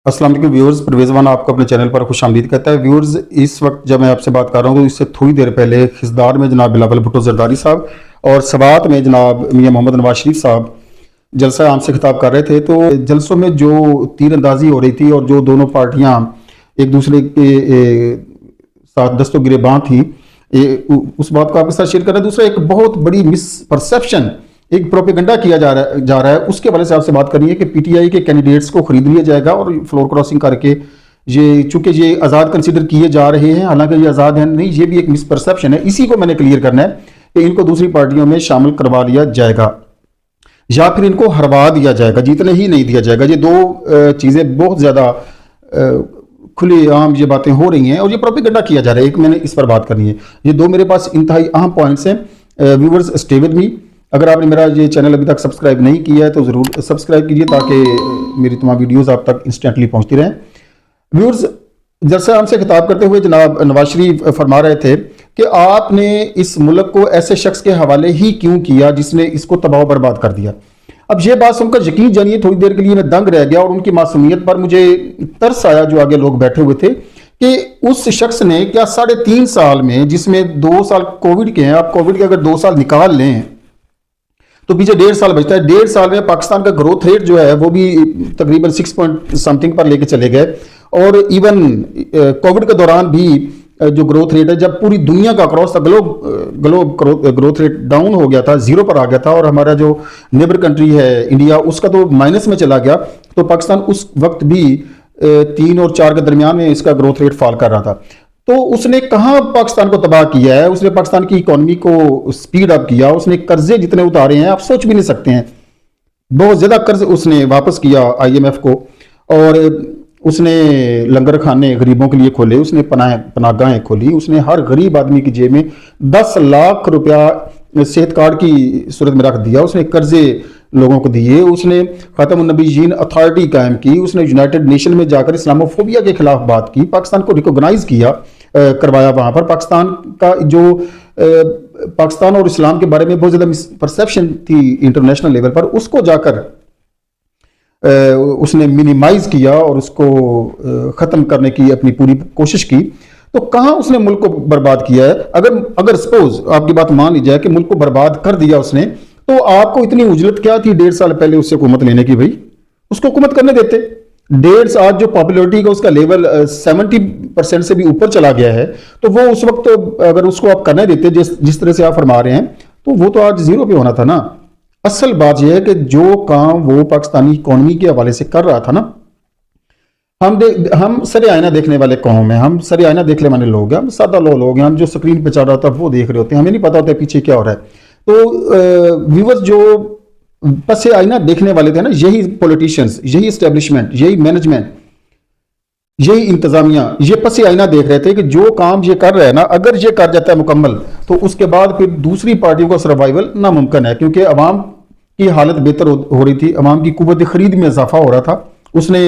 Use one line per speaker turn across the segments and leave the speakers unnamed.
अस्सलाम वालेकुम व्यूअर्स, परवेज़ वाना आपको अपने चैनल पर खुशामदीद कहता है। व्यूअर्स, इस वक्त जब मैं आपसे बात कर रहा हूँ तो इससे थोड़ी देर पहले खिजदार में जनाब बिलावल भुट्टो जरदारी साहब और सवात में जनाब मियाँ मोहम्मद नवाज शरीफ साहब जलसा आम से खिताब कर रहे थे। तो जलसों में जो तीरंदाजी हो रही थी और जो दोनों पार्टियाँ एक दूसरे के साथ दस्तों गिरेबान थी, उस बात को आपके साथ शेयर कर रहे हैं। दूसरा, एक बहुत बड़ी मिसपरसेप्शन, एक प्रोपेगेंडा किया जा रहा है, उसके वाले से आपसे बात करनी है कि पीटीआई के कैंडिडेट्स को खरीद लिया जाएगा और फ्लोर क्रॉसिंग करके ये, चूंकि ये आज़ाद कंसीडर किए जा रहे हैं, हालांकि ये आज़ाद है नहीं, ये भी एक मिसपरसेप्शन है। इसी को मैंने क्लियर करना है कि इनको दूसरी पार्टियों में शामिल करवा लिया जाएगा या फिर इनको हरवा दिया जाएगा, जीतने ही नहीं दिया जाएगा। ये दो चीज़ें बहुत ज़्यादा खुली आम ये बातें हो रही हैं और ये प्रोपेगेंडा किया जा रहा है। एक मैंने इस पर बात करनी है। ये दो मेरे पास इंतहाई अहम पॉइंट्स हैं। Viewers, stay with me. अगर आपने मेरा ये चैनल अभी तक सब्सक्राइब नहीं किया है तो ज़रूर सब्सक्राइब कीजिए ताकि मेरी तमाम वीडियोस आप तक इंस्टेंटली पहुंचती रहें। व्यूअर्स, जलसा आम से खिताब करते हुए जनाब नवाज शरीफ फरमा रहे थे कि आपने इस मुल्क को ऐसे शख्स के हवाले ही क्यों किया जिसने इसको तबाह बर्बाद कर दिया। अब ये बात सुनकर यकीन जानिए थोड़ी देर के लिए मैं दंग रह गया और उनकी मासूमियत पर मुझे तरस आया। जो आगे लोग बैठे हुए थे कि उस शख्स ने क्या 3.5 साल में, जिसमें 2 साल कोविड के हैं, आप कोविड के अगर 2 साल निकाल लें तो पीछे 1.5 साल बचता है। 1.5 साल में पाकिस्तान का ग्रोथ रेट जो है वो भी तकरीबन 6 पॉइंट समथिंग पर लेके चले गए। और इवन कोविड के दौरान भी जो ग्रोथ रेट है, जब पूरी दुनिया का across the globe growth rate down हो गया था, 0 पर आ गया था और हमारा जो नेबर कंट्री है इंडिया, उसका तो माइनस में चला गया, तो पाकिस्तान उस वक्त भी 3 और 4 के दरमियान में इसका ग्रोथ रेट फॉल कर रहा था। तो उसने कहाँ पाकिस्तान को तबाह किया है? उसने पाकिस्तान की इकोनॉमी को स्पीड अप किया। उसने कर्जे जितने उतारे हैं आप सोच भी नहीं सकते हैं। बहुत ज़्यादा कर्ज उसने वापस किया IMF को, और उसने लंगर खाने गरीबों के लिए खोले, उसने पनाहगाहें खोली, उसने हर गरीब आदमी की जेब में 10 लाख रुपया सेहत कार्ड की सूरत में रख दिया। उसने कर्जे लोगों को दिए, उसने ख़ातमुन नबीयीन अथॉरिटी कायम की, उसने यूनाइटेड नेशन में जाकर इस्लामोफोबिया के खिलाफ बात की, पाकिस्तान को रिकॉग्नाइज किया करवाया। वहाँ पर पाकिस्तान का जो पाकिस्तान और इस्लाम के बारे में बहुत ज़्यादा परसेप्शन थी इंटरनेशनल लेवल पर, उसको जाकर उसने मिनिमाइज किया और उसको ख़त्म करने की अपनी पूरी कोशिश की। तो कहाँ उसने मुल्क को बर्बाद किया है? अगर सपोज आपकी बात मान ली जाए कि मुल्क को बर्बाद कर दिया उसने, तो आपको इतनी उजलत क्या थी 1.5 साल पहले उससे हुकूमत लेने की? भाई उसको हुकूमत करने देते। 1.5 आज जो पॉपुलरिटी का उसका लेवल 70% से भी ऊपर चला गया है, तो वो उस वक्त अगर उसको आप करने देते जिस तरह से आप फरमा रहे हैं, तो वो तो आज 0 पे होना था ना। असल बात यह है कि जो काम वो पाकिस्तानी इकोनॉमी के हवाले से कर रहा था ना, हम सरे आईना देखने वाले कौम हैं, हम सरे आईना देखने वाले लोग हैं, हम सादा लोग हैं, हम जो स्क्रीन पे चल रहा था वो देख रहे होते हैं, हमें नहीं पता होता पीछे क्या हो रहा है। तो व्यूअर्स, जो पसे आईना देखने वाले थे ना, यही पॉलिटिशियंस, यही एस्टेब्लिशमेंट, यही मैनेजमेंट, यही इंतजामिया, ये पसे आईना देख रहे थे कि जो काम ये कर रहा है ना, अगर ये कर जाता है मुकम्मल, तो उसके बाद फिर दूसरी पार्टियों का सर्वाइवल नामुमकिन है, क्योंकि अवाम की हालत बेहतर हो रही थी, अवाम की कुव्वत खरीद में इजाफा हो रहा था। उसने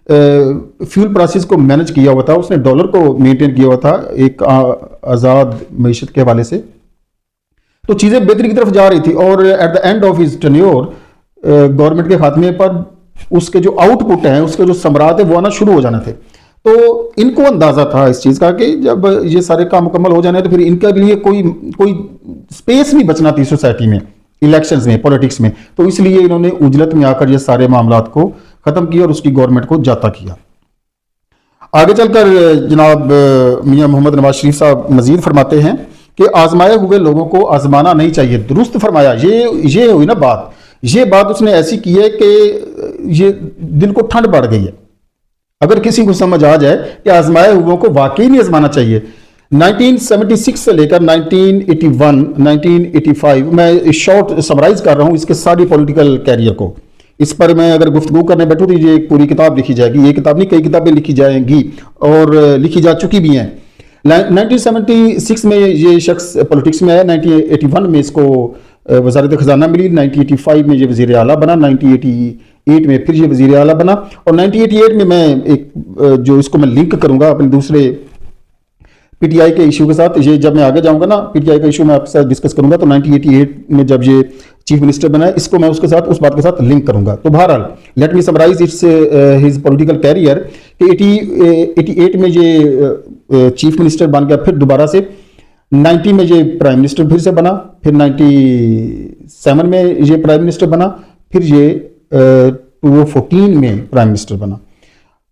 फ्यूल प्राइसेस को मैनेज किया हुआ था, उसने डॉलर को मेंटेन किया हुआ था एक आज़ाद मईशत के हवाले से। तो चीज़ें बेहतरी की तरफ जा रही थी और at the end of his tenure government के खात्मे पर उसके जो आउटपुट हैं, उसके जो समरात है वो आना शुरू हो जाने थे। तो इनको अंदाज़ा था इस चीज़ का कि जब ये सारे काम मुकम्मल हो जाने तो फिर इनके लिए कोई स्पेस नहीं बचना थी सोसाइटी में, इलेक्शंस में, पॉलिटिक्स में। तो इसलिए इन्होंने उजलत में आकर ये सारे मामलात को ख़त्म किया और उसकी गवर्नमेंट को जाता किया। आगे चलकर जनाब मियाँ मोहम्मद नवाज शरीफ साहब मजीद फरमाते हैं कि आजमाए हुए लोगों को आजमाना नहीं चाहिए। दुरुस्त फरमाया। ये हुई ना बात, ये बात उसने ऐसी की है कि ये दिल को ठंड पड़ गई है। अगर किसी को समझ आ जाए कि आजमाए हुओं को वाकई नहीं आजमाना चाहिए। 1976 से लेकर 1981, 1985, मैं शॉर्ट समराइज कर रहा हूँ इसके सारी पॉलिटिकल कैरियर को। इस पर मैं अगर गुफ्तगू करने बैठूँ तो ये एक पूरी किताब लिखी जाएगी। ये किताब नहीं, कई किताबें लिखी जाएंगी और लिखी जा चुकी भी हैं। 1976 में ये शख्स पॉलिटिक्स में आया, 1981 में इसको वज़ारत ख़जाना मिली, 1985 में ये वज़ीर आला बना, 1988 में फिर ये वज़ीर आला बना, और 1988 में मैं एक जो इसको मैं लिंक करूँगा अपने दूसरे पीटीआई के इशू के साथ, ये जब मैं आगे जाऊँगा ना, पीटीआई का इशू मैं आपके साथ डिस्कस करूँगा, तो 1988 में जब ये चीफ मिनिस्टर बना है, इसको मैं उसके साथ उस बात के साथ लिंक करूंगा। तो बहरहाल let me summarise it's his political career कि 88 में ये चीफ मिनिस्टर बन गया, फिर दोबारा से 90 में ये प्राइम मिनिस्टर फिर से बना, फिर 97 में ये प्राइम मिनिस्टर बना, फिर ये 2014 में प्राइम मिनिस्टर बना।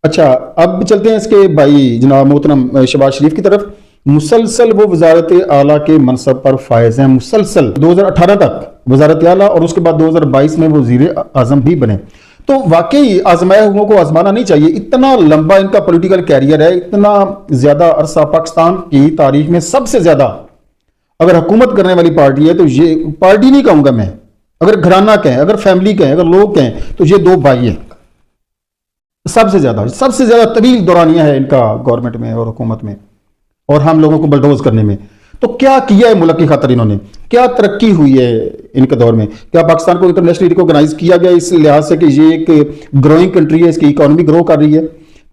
अच्छा, अब चलते हैं इसके भाई जनाब मोहतरम शहबाज शरीफ की तरफ। मुसलसल वो वजारत आला के मनसब पर फायज हैं, मुसलसल 2018 तक वजारत आला, और उसके बाद 2022 में वो वजीर आजम भी बने। तो वाकई आजमाए हुओं को आजमाना नहीं चाहिए। इतना लंबा इनका पॉलिटिकल कैरियर है, इतना ज्यादा अरसा पाकिस्तान की तारीख में सबसे ज्यादा अगर हुकूमत करने वाली पार्टी है तो ये पार्टी नहीं कहूंगा मैं, अगर घराना कहें, अगर फैमिली कहें, अगर लोग कहें तो ये दो भाई हैं। सबसे ज्यादा तवील दौरानिया है इनका गवर्नमेंट में और हुकूमत में, और हम लोगों को बलडोज करने में। तो क्या किया है मुल्क की खातिर इन्होंने, क्या तरक्की हुई है इनके दौर में? क्या पाकिस्तान को इंटरनेशनली रिकॉग्नाइज किया गया इस लिहाज से कि ये एक ग्रोइंग कंट्री है, इसकी इकोनॉमी ग्रो कर रही है?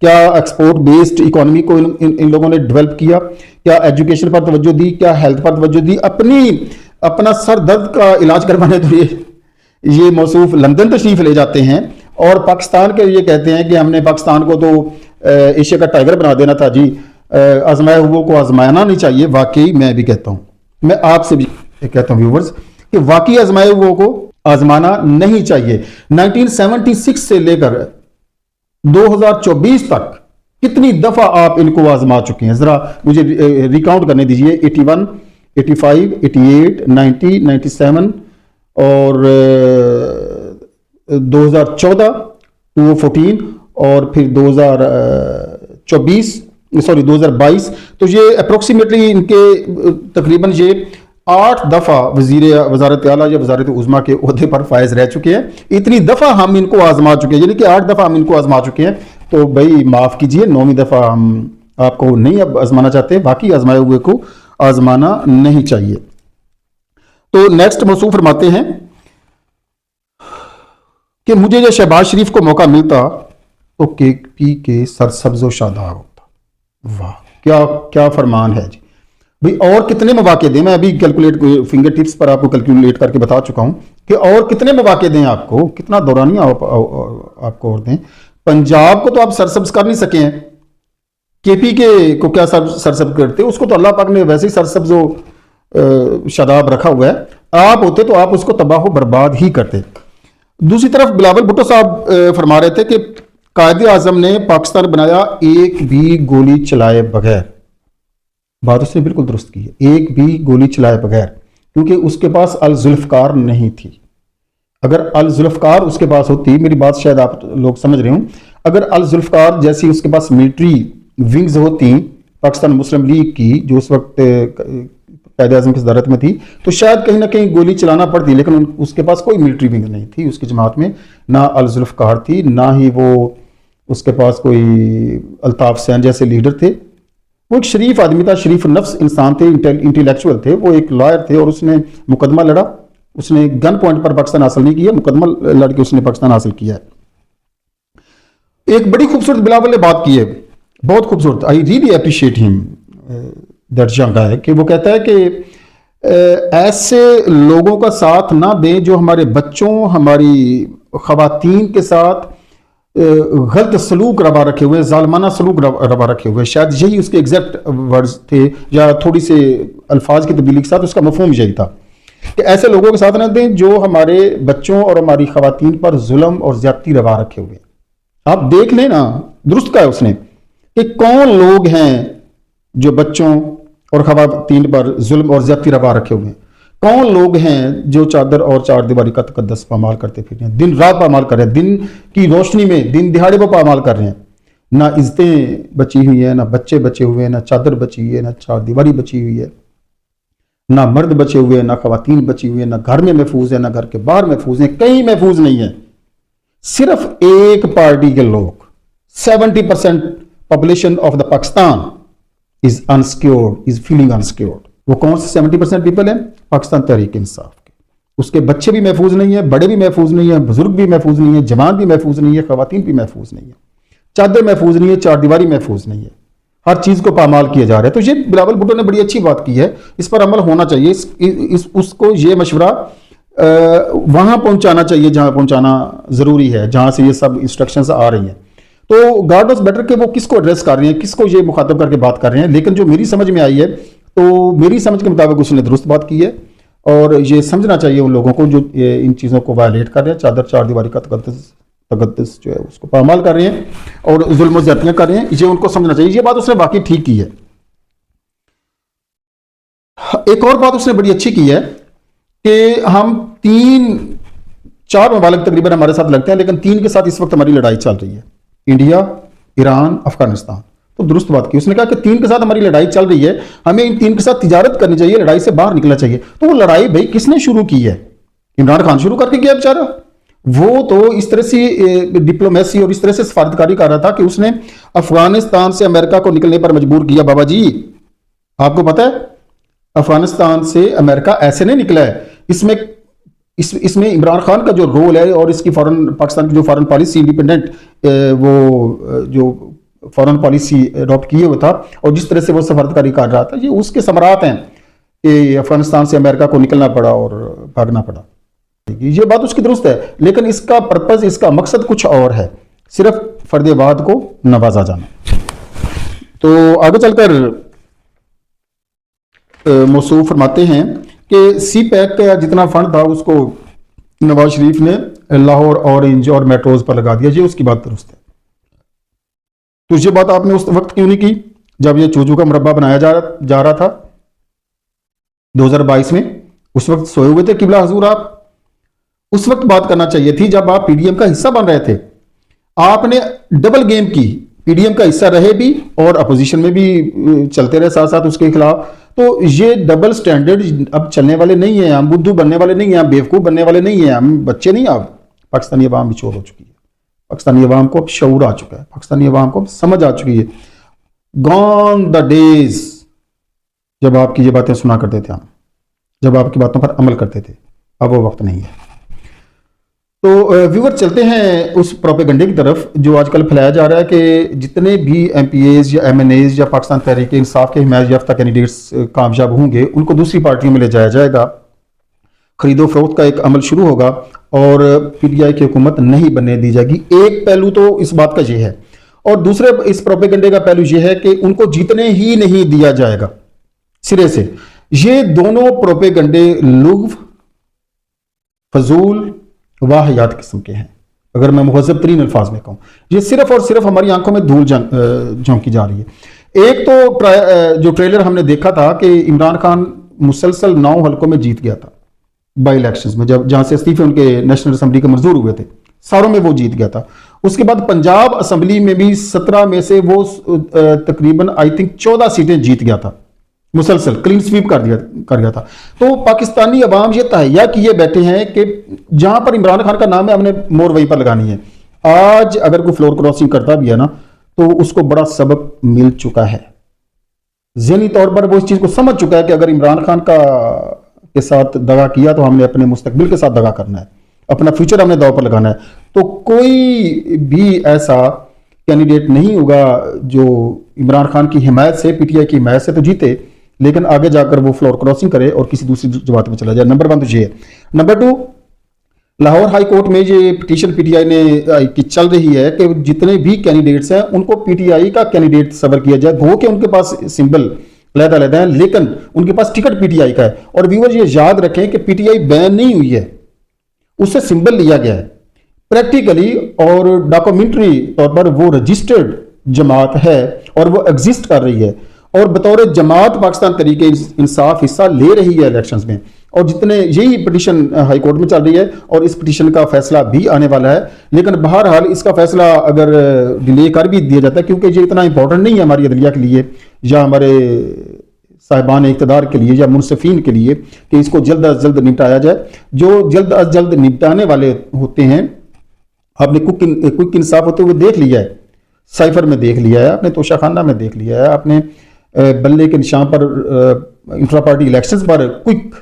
क्या एक्सपोर्ट बेस्ड इकोनॉमी को इन लोगों ने डेवलप किया? क्या एजुकेशन पर तवज्जो दी? क्या हेल्थ पर तवज्जो दी? अपना सर दर्द का इलाज करवाने तो ये मौसूफ लंदन तशरीफ ले जाते हैं, और पाकिस्तान के ये कहते हैं कि हमने पाकिस्तान को तो एशिया का टाइगर बना देना था जी, आजमाए हुओं को आजमाना नहीं चाहिए। वाकई मैं भी कहता हूं, मैं आपसे भी कहता हूं व्यूवर्स कि वाकई आजमाए हुओं को आजमाना नहीं चाहिए। 1976 से लेकर 2024 तक कितनी दफा आप इनको आजमा चुके हैं, जरा मुझे रिकाउंट करने दीजिए। 81, 85, 88, 90, 97 और 2014, 2014 और फिर 2022। तो ये अप्रोक्सीमेटली इनके तकरीबन ये 8 दफा वजारत आला या वजारत उज़्मा के ओहदे पर फायज रह चुके हैं। इतनी दफा हम इनको आजमा चुके हैं, यानी कि 8 दफा हम इनको आजमा चुके हैं। तो भाई माफ कीजिए, 9वीं दफा हम आपको नहीं अब आजमाना चाहते, बाकी आजमाए हुए को आजमाना नहीं चाहिए। तो नेक्स्ट मौसूफ फरमाते हैं कि मुझे जब शहबाज शरीफ को मौका मिलता तो केपी के सरसब्ज़ो शादाब होता। वाह, क्या क्या फरमान है जी भाई। और कितने मौके दें, मैं अभी कैलकुलेट फिंगर टिप्स पर आपको कैलकुलेट करके बता चुका हूं कि और कितने मौके दें आपको, कितना दौरानिया आपको और दें। पंजाब को तो आप सरसब्ज कर नहीं सके हैं, केपी के को क्या सरसब्ज करते, उसको तो अल्लाह पाक ने वैसे ही सरसब्जो शादाब रखा हुआ है। आप होते तो आप उसको तबाह बर्बाद ही करते। दूसरी तरफ बिलावल भुट्टो साहब फरमा रहे थे कि कायदे आजम ने पाकिस्तान बनाया एक भी गोली चलाए बगैर। बात उसने बिल्कुल दुरुस्त की है, एक भी गोली चलाए बगैर, क्योंकि उसके पास अल जुल्फकार नहीं थी। अगर अल जुल्फकार उसके पास होती, मेरी बात शायद आप लोग समझ रहे हो, अगर अल जुल्फकार जैसी उसके पास मिलिट्री विंग्स होती पाकिस्तान मुस्लिम लीग की, जो उस वक्त कायदे आजम की सदारत में थी, तो शायद कहीं ना कहीं गोली चलाना पड़ती, लेकिन उसके पास कोई मिलिट्री विंग नहीं थी उसकी जमात में, ना अल जुल्फकार थी, ना ही वो उसके पास कोई अल्ताफ सैन जैसे लीडर थे। वो एक शरीफ आदमी था, शरीफ नफ्स इंसान थे, इंटेलेक्चुअल थे, वो एक लॉयर थे, और उसने मुकदमा लड़ा। उसने गन पॉइंट पर पाकिस्तान हासिल नहीं किया, मुकदमा लड़ के उसने पाकिस्तान हासिल किया है। एक बड़ी खूबसूरत बिलावल ने बात की है, बहुत खूबसूरत, I really appreciate him that young guy, कि वो कहता है कि ऐसे लोगों का साथ ना दें जो हमारे बच्चों, हमारी खवातीन के साथ गलत सलूक रवा रखे हुए, जालमाना सलूक रवा रखे हुए। शायद यही उसके एग्जैक्ट वर्ड्स थे, या थोड़ी से अल्फाज की तब्दीली के साथ उसका मफहूम यही था कि ऐसे लोगों के साथ न दें जो हमारे बच्चों और हमारी खवातीन पर जुल्म और ज्यादती रवा रखे हुए। आप देख लें ना, दुरुस्त कहा है उसने कि कौन लोग हैं जो बच्चों और खवातीन पर जुल्म और ज्यादती रवा रखे हुए हैं, कौन लोग हैं जो चादर और चार दीवारी का तकद्दस पामाल करते फिर रहे हैं, दिन रात पामाल कर रहे हैं, दिन की रोशनी में दिन दिहाड़े पर पामाल कर रहे हैं। ना इज्जतें बची हुई है, ना बच्चे बचे हुए हैं, ना चादर बची हुई है, ना चार दीवारी बची हुई है, ना मर्द बचे हुए हैं, ना खवातीन बची हुई है, ना घर में महफूज है, ना घर के बाहर महफूज है, कहीं महफूज नहीं है। सिर्फ एक पार्टी के लोग, 70% population of the Pakistan is unsecured, is feeling unsecured. वो कौन से 70% पीपल है? पाकिस्तान तहरीक इंसाफ के। उसके बच्चे भी महफूज नहीं है, बड़े भी महफूज नहीं है, बुजुर्ग भी महफूज नहीं है, जवान भी महफूज नहीं है, खवातीन भी महफूज नहीं है, चादर महफूज नहीं है, चार दीवारी महफूज नहीं है, हर चीज को पामाल किया जा रहा है। तो ये बिलावल भुट्टो ने बड़ी अच्छी बात की है, इस पर अमल होना चाहिए। उसको ये मशवरा वहां पहुंचाना चाहिए जहां पहुंचाना जरूरी है, जहां से ये सब इंस्ट्रक्शंस आ रही हैं। तो गार्ड ऑफ बेटर के वो किसको एड्रेस कर रहे हैं, किसको ये मुखातब करके बात कर रहे हैं, लेकिन जो मेरी समझ में आई है, तो मेरी समझ के मुताबिक उसने दुरुस्त बात की है। और ये समझना चाहिए उन लोगों को जो इन चीज़ों को वायलेट कर रहे हैं, चादर चार दीवारी का तकद्दुस जो है उसको पामाल कर रहे हैं और जुल्म और ज्यादतियां कर रहे हैं, ये उनको समझना चाहिए। ये बात उसने बाकी ठीक की है। एक और बात उसने बड़ी अच्छी की है कि हम 3-4 ममालिक तकरीबन हमारे साथ लगते हैं, लेकिन 3 के साथ इस वक्त हमारी लड़ाई चल रही है, इंडिया, ईरान, अफगानिस्तान। तो दुरुस्त बात की उसने, कहा कि 3 के साथ हमारी लड़ाई चल रही है, हमें इन 3 के साथ तिजारत करनी चाहिए, लड़ाई से बाहर निकलना चाहिए। तो वो लड़ाई भाई किसने शुरू की है? इमरान खान शुरू करके गया बेचारा। वो तो इस तरह से डिप्लोमेसी और इस तरह से सफारतकारी कर रहा था कि उसने अफगानिस्तान से अमेरिका को निकलने पर मजबूर किया। बाबा जी, आपको पता है अफगानिस्तान से अमेरिका ऐसे नहीं निकला है। इसमें इमरान खान का जो रोल है और इसकी पाकिस्तान की जो फॉरेन पॉलिसी इंडिपेंडेंट वो जो फॉरेन पॉलिसी अडॉप्ट किए हुआ था और जिस तरह से वो सफारतकारी कर रहा था, ये उसके समरात हैं कि अफगानिस्तान से अमेरिका को निकलना पड़ा और भागना पड़ा। ये बात उसकी दुरुस्त है, लेकिन इसका पर्पज, इसका मकसद कुछ और है, सिर्फ फर्देवाद को नवाजा जाना। तो आगे चलकर मौसूफ फरमाते हैं कि सी पैक का जितना फंड था उसको नवाज शरीफ ने लाहौर, ऑरेंज और मेट्रोज पर लगा दिया। ये उसकी बात दुरुस्त है। तो ये बात आपने उस वक्त क्यों नहीं की जब ये चूचू का मुरब्बा बनाया जा रहा था 2022 में? उस वक्त सोए हुए थे किबला हजूर आप। उस वक्त बात करना चाहिए थी जब आप पीडीएम का हिस्सा बन रहे थे। आपने डबल गेम की, पीडीएम का हिस्सा रहे भी और अपोजिशन में भी चलते रहे साथ साथ उसके खिलाफ। तो ये डबल स्टैंडर्ड अब चलने वाले नहीं है। हम बुद्धू बनने वाले नहीं है, हम बेवकूफ बनने वाले नहीं है, हम बच्चे नहीं। अब पाकिस्तानी अवाम बिचौर हो चुकी है, पाकिस्तानी अवाम को अब शऊर आ चुका है, पाकिस्तानी अवाम को समझ आ चुकी है। गॉन द डेज जब आपकी ये बातें सुना करते थे हम, जब आपकी बातों पर अमल करते थे, अब वो वक्त नहीं है। तो व्यूअर, चलते हैं उस प्रोपेगंडे की तरफ जो आजकल फैलाया जा रहा है कि जितने भी एमपीएज या एमएनएज या पाकिस्तान तहरीक इंसाफ के हिमायत याफ्ता कैंडिडेट्स कामयाब होंगे, उनको दूसरी पार्टियों में ले जाया जाएगा, खरीदो फरोख्त का एक अमल शुरू होगा और पीटीआई की हुकूमत नहीं बनने दी जाएगी। एक पहलू तो इस बात का ये है, और दूसरे इस प्रोपेगंडे का पहलू ये है कि उनको जीतने ही नहीं दिया जाएगा सिरे से। ये दोनों प्रोपेगंडे लुग़्व, फजूल, वाहियात किस्म के हैं। अगर मैं मुहज़्ज़ब तरीन अल्फाज में कहूँ, ये सिर्फ और सिर्फ हमारी आंखों में धूल झोंकी जा रही है। एक तो जो ट्रेलर हमने देखा था कि इमरान खान मुसलसल 9 हलकों में जीत गया था बाई इलेक्शंस में, जब जहां से इस्तीफे उनके नेशनल असम्बली के मंजूर हुए थे, सारों में वो जीत गया था। उसके बाद पंजाब असम्बली में भी 17 में से वो तकरीबन आई थिंक 14 सीटें जीत गया था, मुसलसल क्लीन स्वीप कर गया था। तो पाकिस्तानी अवाम ये तहैया किए बैठे हैं कि जहां पर इमरान खान का नाम है हमने मोर वहीं पर लगानी है। आज अगर कोई फ्लोर क्रॉसिंग करता भी है ना, तो उसको बड़ा सबक मिल चुका है। ज़हनी तौर पर वो इस चीज को समझ चुका है कि अगर इमरान खान के साथ दगा किया तो हमने अपने मुस्तकबिल के साथ दगा करना है, अपना फ्यूचर हमने दांव पर लगाना है। तो कोई भी ऐसा कैंडिडेट नहीं होगा जो इमरान खान की हिमायत से, पीटीआई की हिमायत से तो जीते, लेकिन आगे जाकर वो फ्लोर क्रॉसिंग करे और किसी दूसरी जमात में चला जाए। नंबर 1 तो ये है। नंबर 2, लाहौर हाई कोर्ट में ये पिटीशन पीटीआई ने की चल रही है कि जितने भी कैंडिडेट्स हैं उनको पीटीआई का कैंडिडेट सबर किया जाए। गो के उनके पास सिंबल अलग-अलग है, लेकिन उनके पास टिकट पीटीआई का है। और व्यूअर्स ये याद रखें कि पीटीआई बैन नहीं हुई है, उससे सिंबल लिया गया है प्रैक्टिकली, और डॉक्यूमेंट्री तौर पर वो रजिस्टर्ड जमात है और वो एग्जिस्ट कर रही है, और बतौर जमात पाकिस्तान तरीके इंसाफ हिस्सा ले रही है इलेक्शंस में। और जितने यही पिटीशन हाई कोर्ट में चल रही है और इस पिटीशन का फैसला भी आने वाला है। लेकिन बहरहाल इसका फैसला अगर डिले कर भी दिया जाता है, क्योंकि ये इतना इंपॉर्टेंट नहीं है हमारी अदलिया के लिए या हमारे साहिबान इक़्तिदार के लिए या मुनसिफीन के लिए कि इसको जल्द अज जल्द निपटाया जाए। जो जल्द अज जल्द निपटाने वाले होते हैं, आपने क्विक इंसाफ होते हुए देख लिया है, साइफर में देख लिया है, आपने तोशाखाना में देख लिया है, आपने बल्ले के निशान पर इंट्रा पार्टी इलेक्शंस पर क्विक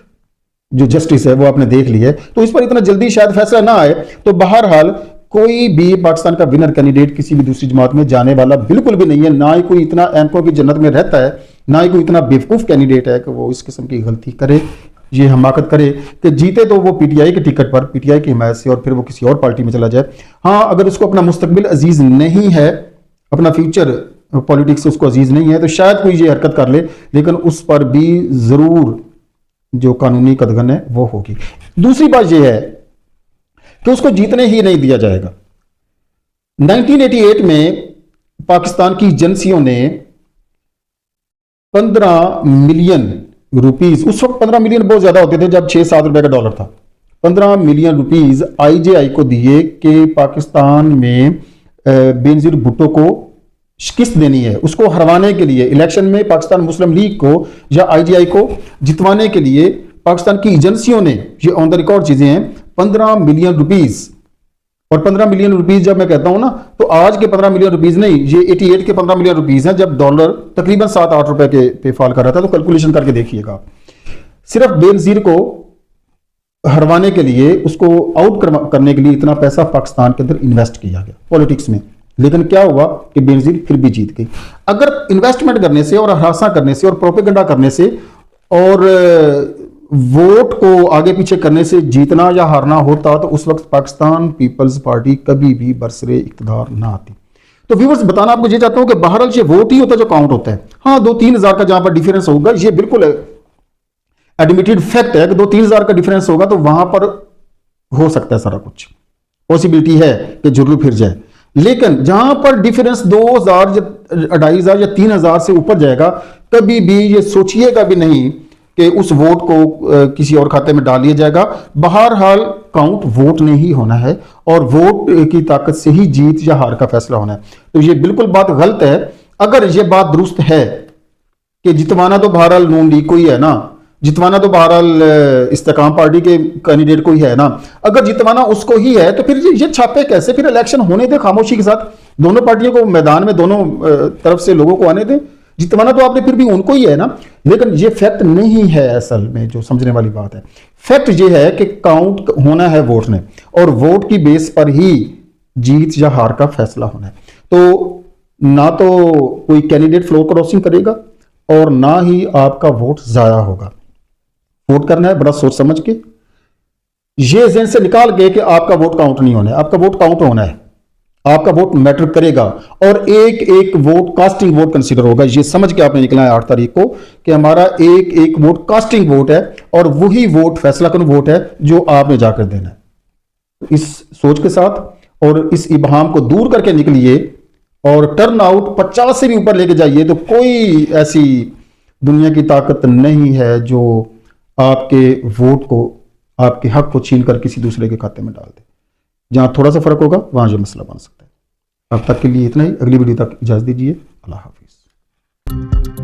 जो जस्टिस है वो आपने देख लिया है। तो इस पर इतना जल्दी शायद फैसला ना आए। तो बहरहाल कोई भी पाकिस्तान का विनर कैंडिडेट किसी भी दूसरी जमात में जाने वाला बिल्कुल भी नहीं है। ना ही कोई इतना एमको की जन्नत में रहता है, ना ही कोई इतना बेवकूफ़ कैंडिडेट है कि वो इस किस्म की गलती करे। ये हमाकत करे कि जीते तो वो पीटीआई के टिकट पर, पीटीआई की हिमायत से, और फिर वो किसी और पार्टी में चला जाए। हाँ, अगर उसको अपना मुस्तकबिल अजीज नहीं है, अपना फ्यूचर पॉलिटिक्स से उसको अजीज नहीं है, तो शायद कोई ये हरकत कर ले, लेकिन उस पर भी जरूर जो कानूनी कदगन है वो होगी। दूसरी बात यह है कि उसको जीतने ही नहीं दिया जाएगा। 1988 में पाकिस्तान की एजेंसियों ने 15 मिलियन रुपीस, उस वक्त 15 मिलियन बहुत ज्यादा होते थे जब 6-7 रुपए का डॉलर था, 15 मिलियन रुपीस आईजेआई को दिए कि पाकिस्तान में बेनजीर भुट्टो को शिकस्त देनी है, उसको हरवाने के लिए इलेक्शन में पाकिस्तान मुस्लिम लीग को या आईजीआई को जितवाने के लिए पाकिस्तान की एजेंसियों ने, ये ऑन द रिकॉर्ड चीजें हैं, 15 मिलियन रुपीस। और 15 मिलियन रुपीस जब मैं कहता हूं ना, तो आज के 15 मिलियन रुपीस नहीं, ये 88 के 15 मिलियन रुपीस हैं, जब डॉलर तकरीबन 7-8 रुपए के पे फॉल कर रहा था। तो कैलकुलेशन करके देखिएगा, सिर्फ बेनजीर को हरवाने के लिए, उसको आउट करने के लिए इतना पैसा पाकिस्तान के अंदर इन्वेस्ट किया गया पॉलिटिक्स में। लेकिन क्या हुआ कि बेनजीर फिर भी जीत गई। अगर इन्वेस्टमेंट करने से और हरासा करने से और प्रोपेगेंडा करने से और वोट को आगे पीछे करने से जीतना या हारना होता, तो उस वक्त पाकिस्तान पीपल्स पार्टी कभी भी बरसरे इख्तियार ना आती। तो व्यूअर्स, बताना आपको ये चाहता हूं कि बहरहाल ये वोट ही होता है जो काउंट होता है। हाँ, 2-3 हजार का जहां पर डिफरेंस होगा, ये बिल्कुल एडमिटेड फैक्ट है कि 2-3 हजार का डिफरेंस होगा, तो वहां पर हो सकता है सारा कुछ, पॉसिबिलिटी है कि जुर्रू फिर जाए। लेकिन जहां पर डिफरेंस 2,000 या 2,500 या 3,000 से ऊपर जाएगा, कभी भी ये सोचिएगा भी नहीं कि उस वोट को किसी और खाते में डाल दिया जाएगा। बहरहाल काउंट वोट ने ही होना है, और वोट की ताकत से ही जीत या हार का फैसला होना है। तो ये बिल्कुल बात गलत है। अगर ये बात दुरुस्त है कि जितवाना तो बहरहाल नून लीग को ही है ना, जितवाना तो बहरहाल इस्तेकाम पार्टी के कैंडिडेट को ही है ना, अगर जितवाना उसको ही है, तो फिर ये छापे कैसे? फिर इलेक्शन होने दे खामोशी के साथ, दोनों पार्टियों को मैदान में, दोनों तरफ से लोगों को आने दें। जितवाना तो आपने फिर भी उनको ही है ना। लेकिन ये फैक्ट नहीं है असल में, जो समझने वाली बात है। फैक्ट ये है कि काउंट होना है वोट ने, और वोट की बेस पर ही जीत या हार का फैसला होना है। तो ना तो कोई कैंडिडेट फ्लोर क्रॉसिंग करेगा, और ना ही आपका वोट जाया होगा। वोट करना है बड़ा सोच समझ के, ये जेन से निकाल के कि आपका वोट काउंट नहीं होना है। आपका वोट काउंट होना है, आपका वोट मैटर करेगा, और एक एक वोट कास्टिंग वोट कंसीडर होगा। ये समझ के आपने निकला है 8 तारीख को कि हमारा एक एक वोट कास्टिंग वोट है, और वही वोट फैसला कन वोट है जो आपने जाकर देना है। इस सोच के साथ और इस इबहाम को दूर करके निकलिए, और टर्न आउट 50 से भी ऊपर लेके जाइए। तो कोई ऐसी दुनिया की ताकत नहीं है जो आपके वोट को, आपके हक को छीन कर किसी दूसरे के खाते में डाल दे। जहां थोड़ा सा फर्क होगा, वहां ये मसला बन सकता है। अब तक के लिए इतना ही। अगली वीडियो तक इजाजत दीजिए। अल्लाह हाफिज।